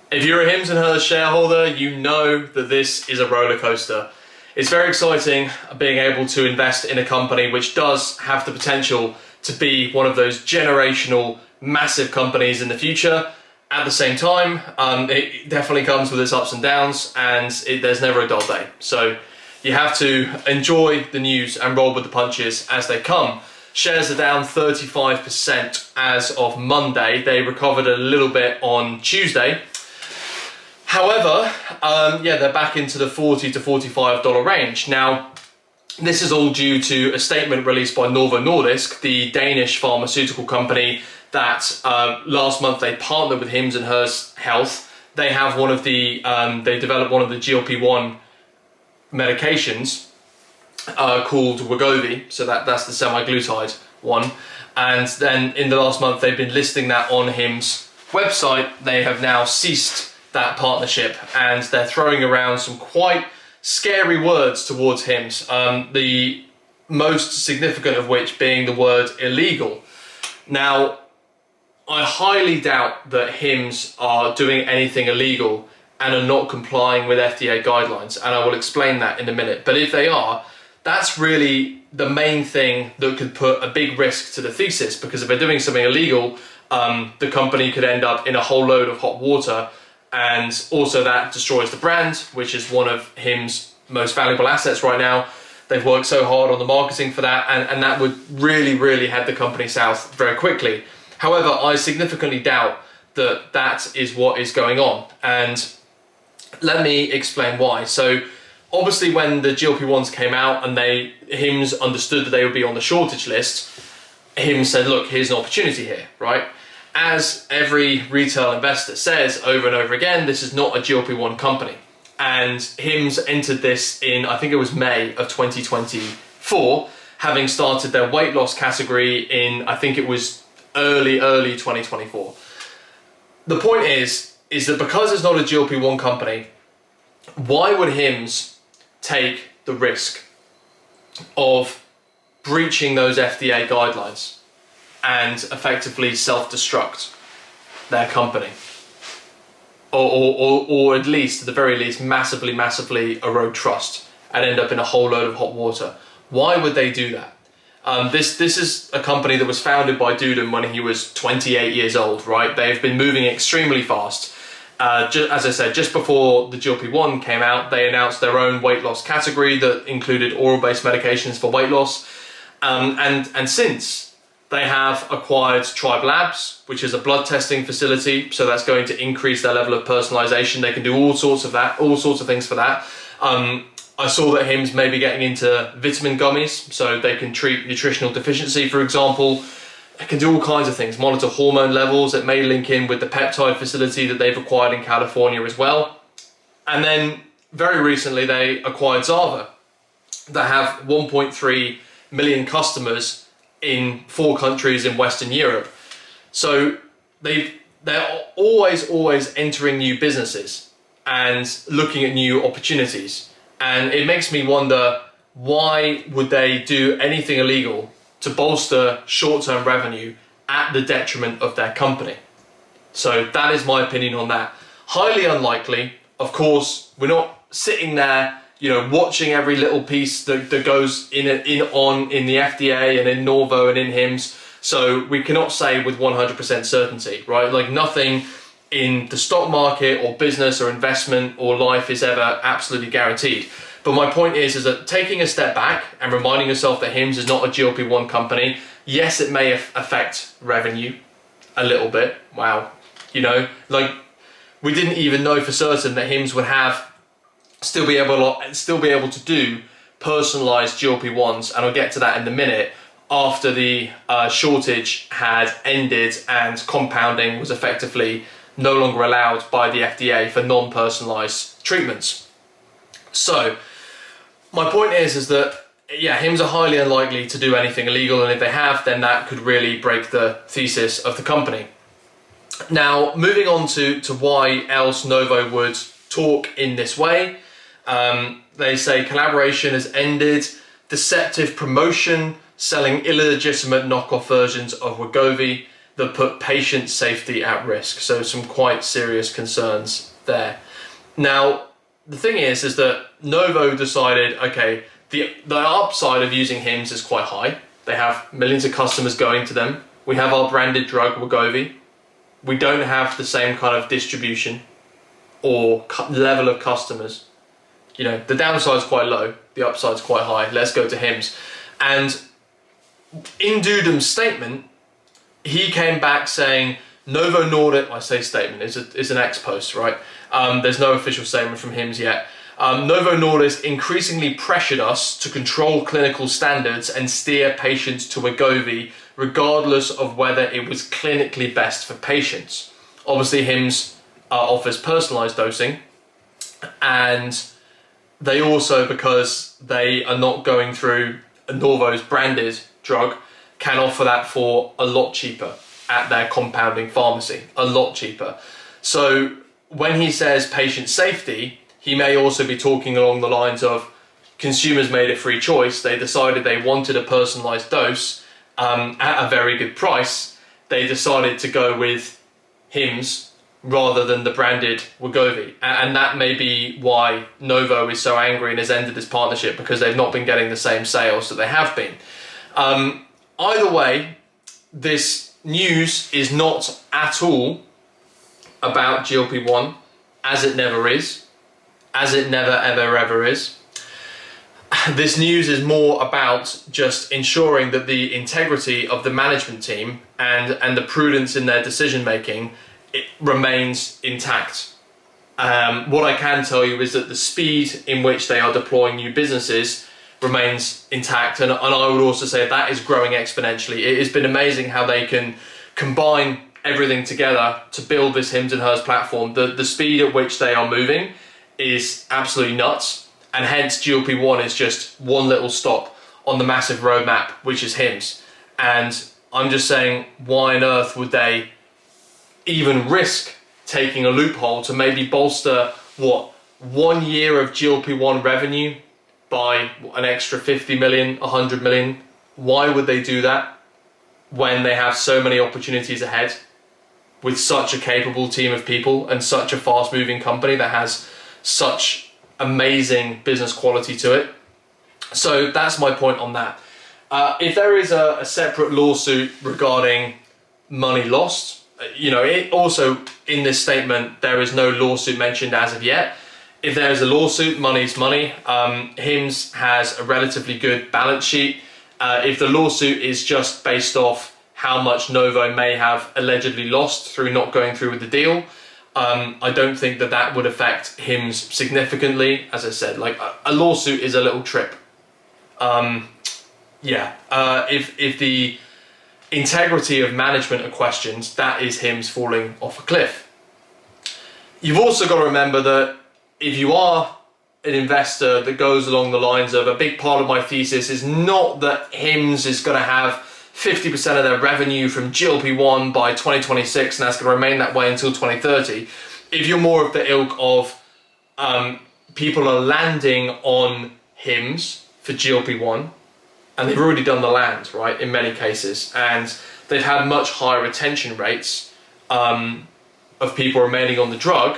If you're a Hims and Hers shareholder, you know that this is a roller coaster. It's very exciting being able to invest in a company which does have the potential to be one of those generational, massive companies in the future. At the same time, it definitely comes with its ups and downs, and there's never a dull day. So you have to enjoy the news and roll with the punches as they come. Shares are down 35% as of Monday. They recovered a little bit on Tuesday. However, yeah, they're back into the $40 to $45 range. Now, this is all due to a statement released by Novo Nordisk, the Danish pharmaceutical company that last month they partnered with Hims and Hers Health. They have one of the, they developed one of the GLP-1 medications called Wegovy, so that's the semaglutide one. And then in the last month they've been listing that on Hims' website. They have now ceased that partnership, and they're throwing around some quite scary words towards Hims, the most significant of which being the word illegal. Now, I highly doubt that Hims are doing anything illegal and are not complying with FDA guidelines, and I will explain that in a minute. But if they are, that's really the main thing that could put a big risk to the thesis, because if they're doing something illegal, the company could end up in a whole load of hot water. And also that destroys the brand, which is one of Hims' most valuable assets right now. They've worked so hard on the marketing for that, and that would really head the company south very quickly. However, I significantly doubt that that is what is going on. And let me explain why. So obviously when the GLP-1s came out and Hims understood that they would be on the shortage list, Hims said, look, here's an opportunity here, right? As every retail investor says over and over again, this is not a GLP-1 company. And Hims entered this in, I think it was May of 2024, having started their weight loss category in, I think it was early 2024. The point is that because it's not a GLP-1 company, why would Hims take the risk of breaching those FDA guidelines and effectively self-destruct their company, or at least, at the very least, massively erode trust and end up in a whole load of hot water? Why would they do that? This is a company that was founded by Duden when he was 28 years old, right? They've been moving extremely fast. As I said, just before the GLP-1 came out, they announced their own weight loss category that included oral-based medications for weight loss, and since they have acquired Tribe Labs, which is a blood testing facility, so that's going to increase their level of personalization. They can do all sorts of things for that. I saw that Hims may be getting into vitamin gummies, so they can treat nutritional deficiency, for example. It can do all kinds of things, monitor hormone levels. It may link in with the peptide facility that they've acquired in California as well. And then very recently they acquired Zava, that have 1.3 million customers in 4 countries in Western Europe. So they're always entering new businesses and looking at new opportunities. And it makes me wonder, why would they do anything illegal to bolster short-term revenue at the detriment of their company? So that is my opinion on that. Highly unlikely. Of course, we're not sitting there, you know, watching every little piece that goes in the FDA and in Novo and in Hims. So we cannot say with 100% certainty, right? Like, nothing in the stock market or business or investment or life is ever absolutely guaranteed. But my point is that taking a step back and reminding yourself that Hims is not a GLP-1 company, yes, it may affect revenue a little bit. Wow. You know, like, we didn't even know for certain that Hims would still be able to do personalized GLP-1s, and I'll get to that in a minute, after the shortage had ended and compounding was effectively no longer allowed by the FDA for non-personalized treatments. So my point is that, yeah, Hims are highly unlikely to do anything illegal, and if they have, then that could really break the thesis of the company. Now, moving on to why else Novo would talk in this way. They say collaboration has ended, deceptive promotion, selling illegitimate knockoff versions of Wegovy. that put patient safety at risk. So some quite serious concerns there. Now, the thing is that Novo decided, okay, the upside of using HIMSS is quite high. They have millions of customers going to them. We have our branded drug, Wegovy. We don't have the same kind of distribution or level of customers. You know, the downside's quite low, the upside's quite high. Let's go to HIMSS. And in Dudham's statement, he came back saying, Novo Nordisk, I say statement, is an ex-post, right? There's no official statement from HIMSS yet. Novo Nordisk increasingly pressured us to control clinical standards and steer patients to Wegovy, regardless of whether it was clinically best for patients. Obviously, HIMSS offers personalized dosing, and they also, because they are not going through Novo's branded drug, can offer that for a lot cheaper at their compounding pharmacy, a lot cheaper. So when he says patient safety, he may also be talking along the lines of consumers made a free choice. They decided they wanted a personalized dose at a very good price. They decided to go with HIMSS rather than the branded Wegovy. And that may be why Novo is so angry and has ended this partnership, because they've not been getting the same sales that they have been. Either way, this news is not at all about GLP-1, as it never is, as it never ever is. This news is more about just ensuring that the integrity of the management team and the prudence in their decision making, it remains intact. What I can tell you is that the speed in which they are deploying new businesses remains intact, and I would also say that is growing exponentially. It has been amazing how they can combine everything together to build this HIMSS and Hers platform. The speed at which they are moving is absolutely nuts, and hence GLP-1 is just one little stop on the massive roadmap, which is HIMSS. And I'm just saying, why on earth would they even risk taking a loophole to maybe bolster, what, 1 year of GLP-1 revenue by an extra 50 million, 100 million? Why would they do that when they have so many opportunities ahead with such a capable team of people and such a fast moving company that has such amazing business quality to it? So that's my point on that. If there is a separate lawsuit regarding money lost, you know, it also in this statement, there is no lawsuit mentioned as of yet. If there is a lawsuit, money's money. HIMSS has a relatively good balance sheet. If the lawsuit is just based off how much Novo may have allegedly lost through not going through with the deal, I don't think that that would affect HIMSS significantly. As I said, like a lawsuit is a little trip. If the integrity of management are questioned, that is HIMSS falling off a cliff. You've also got to remember that if you are an investor that goes along the lines of, a big part of my thesis is not that HIMSS is going to have 50% of their revenue from GLP-1 by 2026 and that's going to remain that way until 2030. If you're more of the ilk of people are landing on HIMSS for GLP-1, and they've already done the land, right, in many cases, and they've had much higher retention rates of people remaining on the drug.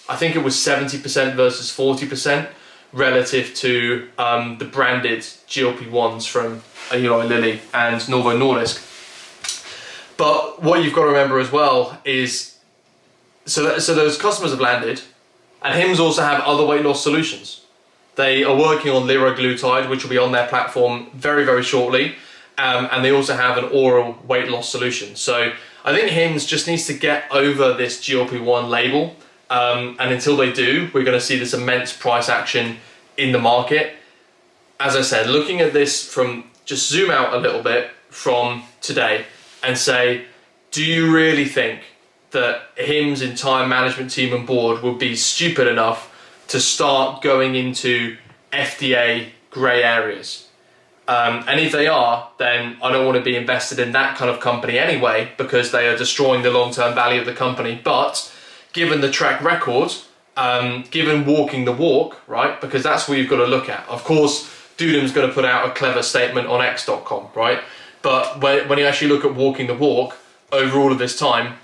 I think it was 70% versus 40% relative to the branded GLP-1s from Eli Lilly and Novo Nordisk. But what you've got to remember as well is, so those customers have landed, and HIMSS also have other weight loss solutions. They are working on liraglutide, which will be on their platform very, very shortly. And they also have an oral weight loss solution. So I think HIMSS just needs to get over this GLP-1 label. And until they do, we're going to see this immense price action in the market. As I said, looking at this from, just zoom out a little bit from today and say, do you really think that HIMSS' entire management team and board would be stupid enough to start going into FDA grey areas? And if they are, then I don't want to be invested in that kind of company anyway, because they are destroying the long-term value of the company. But given the track record, given walking the walk, right, because that's what you've got to look at. Of course, Dudham's going to put out a clever statement on X.com, right? But when you actually look at walking the walk, over all of this time,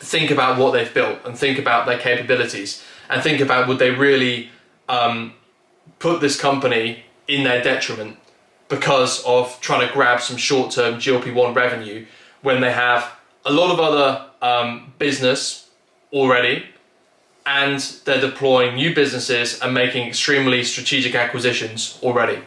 think about what they've built and think about their capabilities and think about would they really put this company in their detriment because of trying to grab some short-term GLP-1 revenue when they have a lot of other business already, and they're deploying new businesses and making extremely strategic acquisitions already.